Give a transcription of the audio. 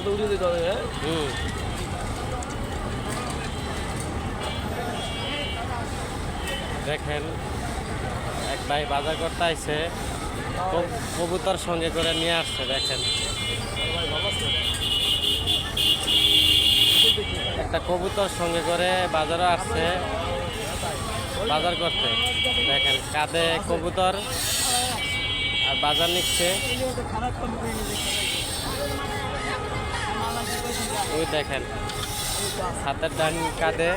তো উড়িয়ে দিতে হবে। হ্যাঁ দেখেন এক ভাই বাজার করতে আইছে, কবুতর সঙ্গে করে নিয়ে আসছে। দেখেন একটা কবুতর সঙ্গে করে বাজারে আসছে বাজার করতে। দেখেন কাঁধে কবুতর আর বাজার নিচ্ছে। ওই দেখেন হাতের ডান কাঁধে